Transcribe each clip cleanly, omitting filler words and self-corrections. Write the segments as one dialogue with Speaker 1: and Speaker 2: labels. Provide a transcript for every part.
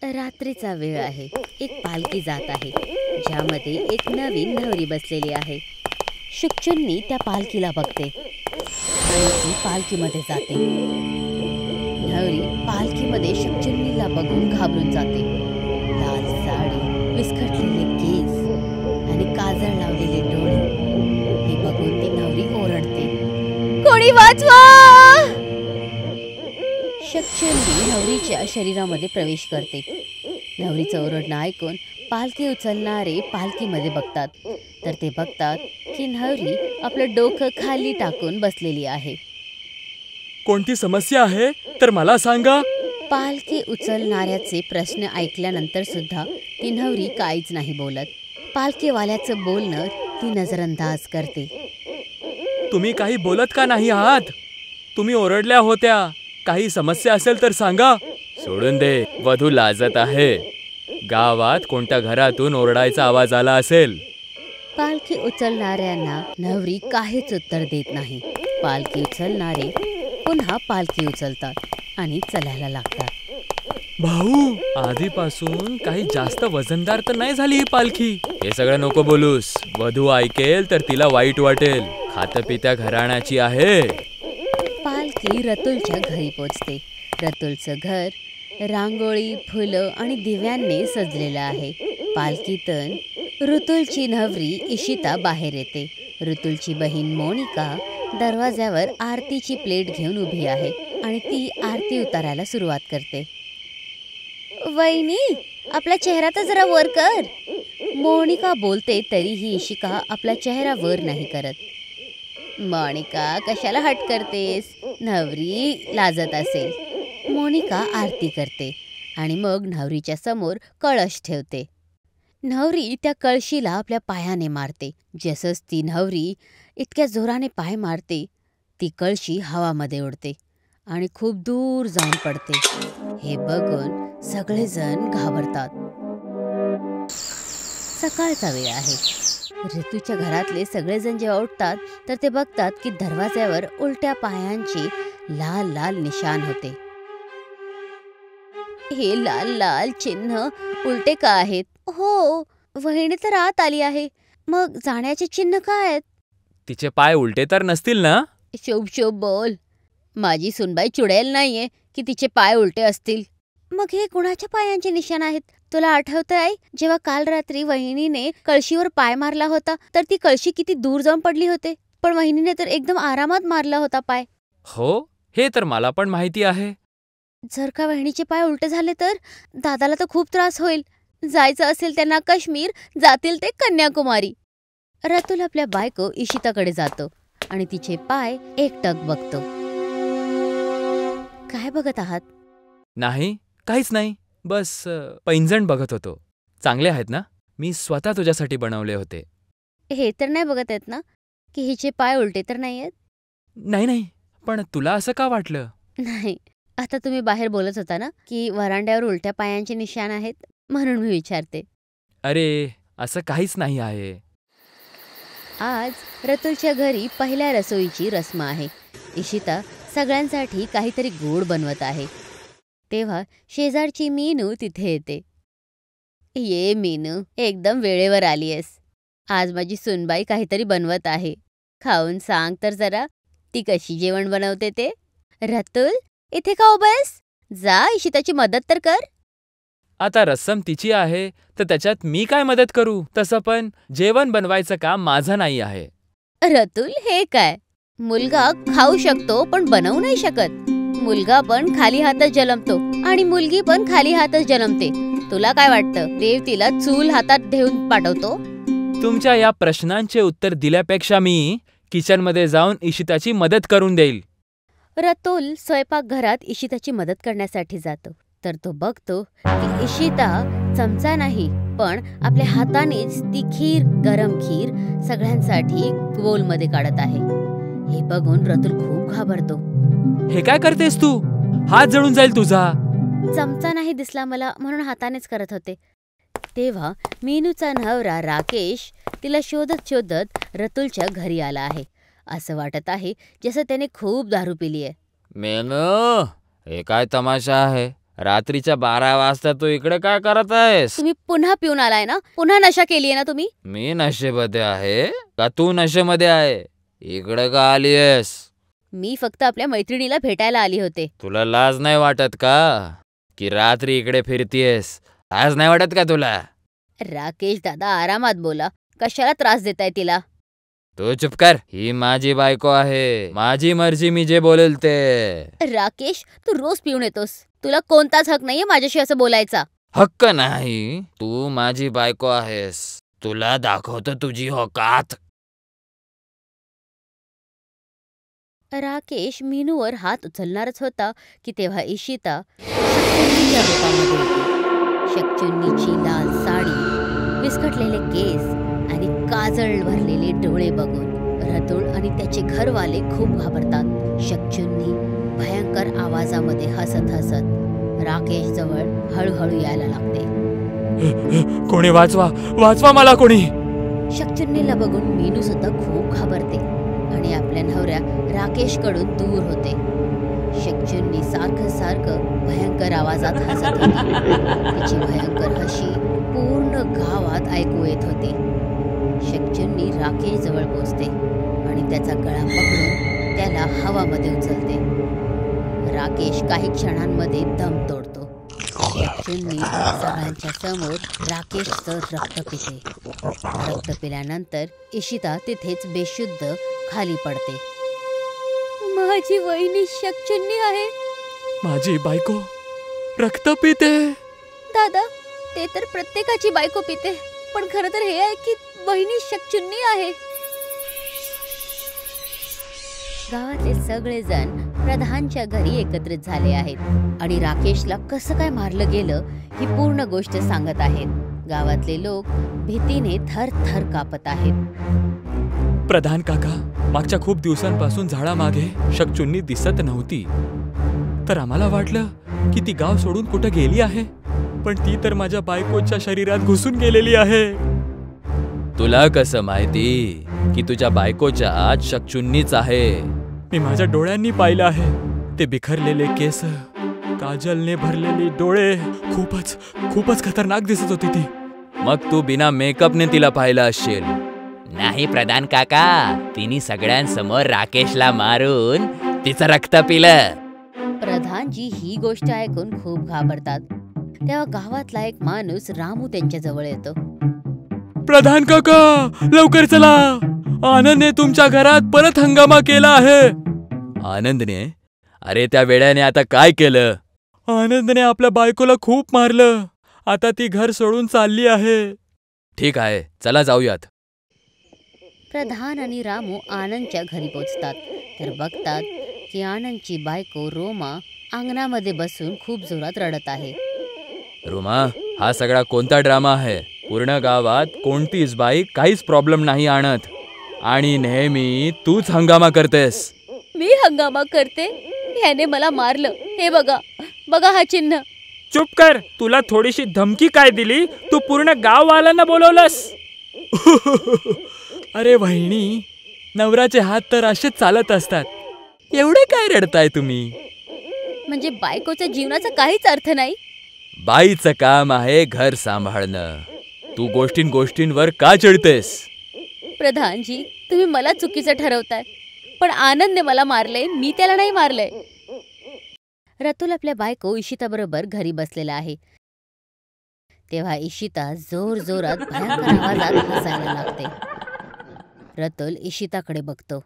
Speaker 1: रात्रीचा वेळ आहे. एक पालखी जात आहे, ज्यामध्ये एक नवीन नवरी बसलेली आहे. शुकचुन्नी त्या पालखीला बघते आणि ती पालखीमध्ये जाते. नवरी पालखीमध्ये शुकचुन्नीला बघून घाबरून जाते. लाल साडी, विस्कटलेले केस आणि काजळ लावलेले डोळे हे बघून ती नवरी ओरडते, कोणी वाचवा! शुकचुन्नी नवरीच्या शरीरामध्ये प्रवेश करते. नवरीचं ओरडणं ऐकून पालखी उचलणारे पालखीमध्ये बघतात, तर ते बघतात की नवरी आपलं डोकं खाली टाकून बसलेली आहे.
Speaker 2: कोणती समस्या आहे तर मला सांगा.
Speaker 1: पालखी उचलणाऱ्याचे प्रश्न ऐकल्यानंतर सुद्धा ती नवरी काहीच नाही बोलत. पालखीवाल्याचं बोलणं ती नजरअंदाज करते.
Speaker 2: तुम्ही काही बोलत का नाही आहात? तुम्ही ओरडल्या होत्या. काही समस्या असेल तर सांगा. सोडून दे, वधू लाजत आहे. गावात कोणत्या घरातून ओरडायचा आवाज आला असेल.
Speaker 1: पालखी उचलणाऱ्यांना नवरी काहीच उत्तर देत नाही. पालखी उचलणारे पुन्हा पालखी उचलतात आणि चालायला लागतात.
Speaker 2: भाऊ, आधीपासून काही जास्त वजनदार तर नाही झाली ही पालखी. हे सगळं नको बोलूस. वधू ऐकेल तर तिला वाईट वाटेल. खात्यापित्या घराण्याची आहे.
Speaker 1: पालखी रतुलच्या घरी पोचते. रतुलचं घर रांगोळी, फुलं आणि दिव्यांनी सजलेलं आहे. पालखीतून ऋतुलची नवरी इशिता बाहेर येते. ऋतुलची बहीण मोनिका दरवाज्यावर आरतीची प्लेट घेऊन उभी आहे आणि ती आरती उतारायला सुरुवात करते. वहिनी, आपला चेहरा तर जरा वर कर. मोनिका बोलते तरीही इशिका आपला चेहरा वर नाही करत. मोनिका, कशाला हट करतेस? नवरी लाजत असेल. मोनिका आरती करते आणि मग नवरीच्या समोर कळश ठेवते. नवरी त्या कळशीला आपल्या पायाने मारते. जसंच ती नवरी इतक्या जोराने पाय मारते, ती कळशी हवामध्ये उडते आणि खूप दूर जाऊन पडते. हे बघून सगळेजण घाबरतात. सकाळचा वेळ आहे. ऋतूच्या घरातले सगळेजण जेव्हा उठतात तर ते बघतात की दरवाज्यावर उलट्या पायांचे लाल लाल निशाण होते. हे लाल लाल चिन्ह उलटे का आहेत? हो, वहिनी तर आत आली आहे. मग जाण्याचे चिन्ह काय आहेत?
Speaker 2: तिचे पाय उलटे तर नसतील ना?
Speaker 1: शुभ शुभ बोल. माझी सुनबाई चुडेल नाहीये की तिचे पाय उलटे असतील. मग हे कुणाच्या पायांचे निशाण आहेत? तुला आठवतंय जेव्हा काल रात्री वहिनीने कळशीवर पाय मारला होता तर ती कळशी किती दूर जाऊन पडली होते, पण वहिनीने तर एकदम आरामात मारला होता पाय.
Speaker 2: हो, हे तर मला पण माहिती आहे.
Speaker 1: जर का वहिनीचे पाय उलटे झाले तर दादाला तर खूप त्रास होईल. जायचं असेल त्यांना काश्मीर, जातील ते कन्याकुमारी. रतुल आपल्या बायको इशिताकडे जातो आणि तिचे पाय एकटक बघतो. काय बघत आहात?
Speaker 2: नाही, काहीच नाही. बस पैंजण बघत होतो. चांगले आहेत ना? मी स्वतः तुझ्यासाठी बनवले होते.
Speaker 1: हे तर नाही बघत आहेत ना की हिचे पाय उलटे तर नाही आहेत?
Speaker 2: नाही नाही, पण तुला असं का वाटलं?
Speaker 1: नाही, आता तुम्ही बाहेर बोलत होता ना की वरांड्यावर उलट्या पायांचे निशाण आहेत, म्हणून मी विचारते.
Speaker 2: अरे, असं काहीच नाही आहे.
Speaker 1: आज रतुलच्या घरी पहिल्या रसोईची रस्म आहे. इशिता सगळ्यांसाठी काहीतरी गोड बनवत आहे. तेव्हा शेजारची मीनू तिथे येते. ये मीनू, एकदम वेळेवर आलीयस. आज माझी सुनबाई काहीतरी बनवत आहे. खाऊन सांग तर जरा, ती कशी जेवण बनवते ते. रतुल, इथे का उभायस? जा, इशिताची मदत तर कर.
Speaker 2: आता रस्सम तिची आहे तर त्याच्यात मी काय मदत करू? तसं पण जेवण बनवायचं काम माझं नाही आहे.
Speaker 1: रतुल, हे काय? मुलगा खाऊ शकतो पण बनवू नाही शकत. मुलगा पण खाली हातच जन्मतो आणि मुलगी पण खाली हातच जन्मते. तुला काय वाटतं, देव तिला चूल हातात ठेवून पाठवतो?
Speaker 2: तुमच्या या प्रश्नांचे उत्तर दिल्यापेक्षा मी किचनमध्ये जाऊन इशिताची मदत करून देईल.
Speaker 1: रतुल स्वयंपाकघरात इशिताची मदत करण्यासाठी जातो, तर तो बघतो की इशिता चमचा नाही पण आपल्या हातानेच ती गरम खीर सगळ्यांसाठी बोलमध्ये काढत आहे. हे बघून रतुल खूप घाबरतो.
Speaker 2: हे काय करतेस तू? हात जळून जाईल तुझा.
Speaker 1: चमचा नाही दिसला मला म्हणून हातानेच करत होते. तेव्हा मीनूचा नवरा राकेश तिला शोधत शोधत रतुलच्या घरी आला आहे. असं वाटत आहे जसं त्याने खूप दारू पिली आहे.
Speaker 2: मेनू, हे काय तमाशा आहे? रात्रीच्या 12 वाजता तू इकडे काय करत आहेस?
Speaker 1: तुम्ही पुन्हा पिऊन आलाय ना? पुन्हा नशा केलीये ना तुम्ही?
Speaker 2: मी नशेमध्ये आहे का तू नशेमध्ये आहे? इकडे का आली आहेस?
Speaker 1: मी फक्त आपल्या मैत्रिणीला भेटायला आली होते.
Speaker 2: तुला लाज नाही वाटत का की रात्री इकडे फिरतीयस? लाज नाही वाटत का तुला?
Speaker 1: राकेश दादा आरामात बोला, कशाला त्रास देताय तिला?
Speaker 2: तू चुप कर. ही माझी बायको आहे, माझी मर्जी, मी जे बोलेल ते.
Speaker 1: राकेश, तू रोज पिऊन येतोस, तुला कोणताच हक नाहीये माझ्याशी असं बोलायचा.
Speaker 2: हक्क नाही, तू माझी बायको आहेस. तुला दाखवतो तुझी औकात.
Speaker 1: राकेश मीनूवर हात उचलणारच होता की तेव्हा इशिता शकचुन्नीच्या रूपामध्ये होती. शकचुन्नीची लाल साडी, विस्कटलेले केस आणि काजळ भरलेले डोळे बघून रतुल आणि त्याचे घरवाले खूप घाबरतात. शकचुन्नी भयंकर आवाजामध्ये हसत हसत राकेश जवळ हळूहळू यायला लागते.
Speaker 2: कोणी वाचवा, वाचवा मला कोणी.
Speaker 1: शकचुन्नीला बघून मीनू सुद्धा खूप घाबरते आणि आपल्या नवऱ्या राकेश कडून दूर होते. शकचुन्नी सारखं सारखं भयंकर आवाजात हसत होती. तिची भयंकर हशी पूर्ण गावात ऐकू येत होती. शकचुन्नी राकेश जवळ पोचते आणि त्याचा गळा पकडून त्याला हवामध्ये उचलते. राकेश काही क्षणांमध्ये दम तोडतो. शकचुन्नी सगळ्यांच्या समोर राकेशचं रक्त पिते. रक्त पिल्यानंतर इशिता तिथेच बेशुद्ध खाली पडते. माझी वहिनी शकचुन्नी आहे.
Speaker 2: माझी बायको रक्त पिते.
Speaker 1: दादा, ते तर प्रत्येकाची बायको पिते, पण खरं तर हे आहे की वहिनी शकचुन्नी आहे. गावातले सगळेजण प्रधानच्या घरी एकत्रित झाले आहेत आणि राकेशला कसं काय मारलं गेलं ही पूर्ण गोष्ट सांगत आहेत. गावातले लोक भीतीने थरथर कापत आहेत.
Speaker 2: प्रधान काका, मागच्या खूप दिवसांपासून झाडामागे शकचुन्नी दिसत नव्हती, तर आम्हाला वाटलं की ती गाव सोडून कुठे गेली आहे, पण ती तर माझ्या बायकोच्या शरीरात घुसून गेलेली आहे. तुला कसं माहिती की तुझ्या बायकोच्या आत शकचुन्नीच आहे? मी माझ्या डोळ्यांनी पाहिलं आहे. ते बिखरलेले केस, काजलने भरलेले डोळे, खूपच खतरनाक दिसत होती ती. मग तू बिना मेकअपने तिला पाहिलं असशील. नाही प्रधान काका, तिने सगळ्यांसमोर राकेशला मारून तिचं रक्त पिलं.
Speaker 1: प्रधानजी ही गोष्ट ऐकून खूप घाबरतात. तेव्हा गावातला एक माणूस रामू त्यांच्या जवळ येतो.
Speaker 2: प्रधान काका, लवकर चला, आनंदने तुमच्या घरात परत हंगामा केला आहे. आनंदने? अरे त्या वेड्याने आता काय केलं? आनंदने आपल्या बायकोला खूप मारलं. आता ती घर सोडून चालली आहे. ठीक आहे, चला जाऊयात.
Speaker 1: प्रधान आणि रामू आनंदच्या घरी पोचतात तर बघतात की आनंदची बायको रोमा अंगणामध्ये बसून खूप जोरात रडत आहे.
Speaker 2: रोमा, हा सगळा कोणता ड्रामा आहे? पूर्ण गावात कोणतीच बाई काहीच प्रॉब्लेम नाही आणत आणि नेहमी तूच हंगामा करतेस.
Speaker 1: मी हंगामा करते? ह्याने मला मारलं. हे बघा, बघा हा चिन्ह.
Speaker 2: चुप कर. तुला थोडीशी धमकी काय दिली? तू पूर्ण गाववाल्यांना बोलवलंस. अरे वहिनी, नवऱ्याचे हात तर असेच चालत असतात. एवढे काय रडताय तुम्ही?
Speaker 1: म्हणजे बायकोच्या जीवनाचा काहीच अर्थ नाही?
Speaker 2: बाईचं काम आहे घर सांभाळणं. तू गोष्टींवर का चिडतेस?
Speaker 1: प्रधानजी, तुम्ही मला चुकीचं ठरवताय, पण आनंदने मला मारले, मी त्याला नाही मारलंय. रतुल आपल्या बायको इशिता बरोबर घरी बसलेला आहे. तेव्हा इशिता जोर जोरात भयंकर आवाजात हसायला लागते. रतुल इशिताकडे बघतो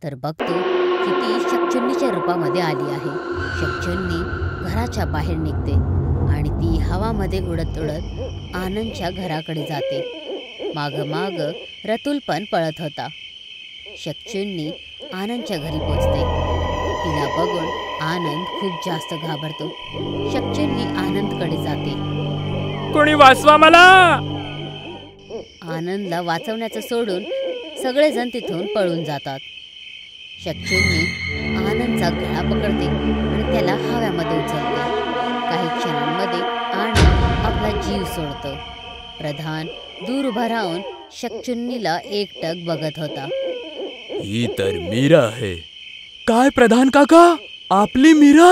Speaker 1: तर बघतो की ती शकचुन्नीच्या रूपामध्ये आली आहे. शकचुन्नी घराच्या बाहेर निघते आणि ती हवामध्ये उडत उडत आनंदच्या घराकडे जाते. माग रतुल पण पळत होता. शकचुन्नी आनंदच्या घरी पोचते. तिला बघून आनंद खूप जास्त घाबरतो. शकचुन्नी आनंदकडे जाते.
Speaker 2: कोणी वाचवा मला.
Speaker 1: आनंदला वाचवण्याचं सोडून सगळेजण तिथून पळून जातात. शकचुन्नी आनंदचा गळा पकडते आणि त्याला हव्यामध्ये उचलते. काही क्षणांमध्ये आनंद आपला जीव सोडतो. प्रधान दूर उभा राहून शकचुन्नीला एकटक बघत होता.
Speaker 2: ही तर मीरा आहे. काय प्रधान काका, आपली मीरा?